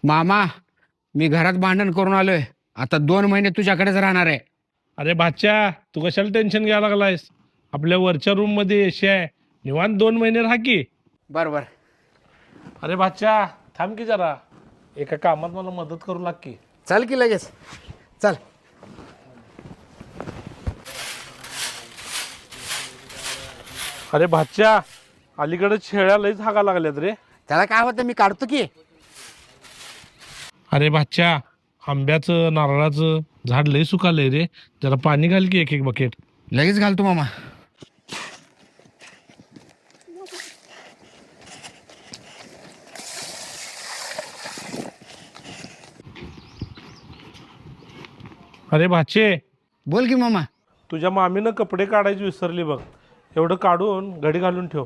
मामा, मी घरात भांडण करून आलोय. आता 2 महिने तुझ्याकडेच राहणार आहे. अरे बादशा, तू कशाला टेन्शन घ्यायला लागलायस? आपल्या वरच्या रूम मध्ये एसी आहे. निवांत 2 महिने राहा की. बरोबर. अरे बादशा, थांब की जरा. एका कामात मला मदत करू लाग की. चल की लगेच. चल. अरे बादशा, अलीकडे शेळ्या लईच हागा लागल्यात रे. त्याला काय होतं, मी काढतो की. अरे बादशा, आंब्याचं नारळाचं झाड लई सुकालंय रे. जरा पाणी घाल की एक एक बकेट. लगेच घालतो मामा. अरे भाचे, बोल की मामा. तुझ्या मामीनं कपडे काढायची विसरली बघ. एवढं काढून घडी घालून ठेव.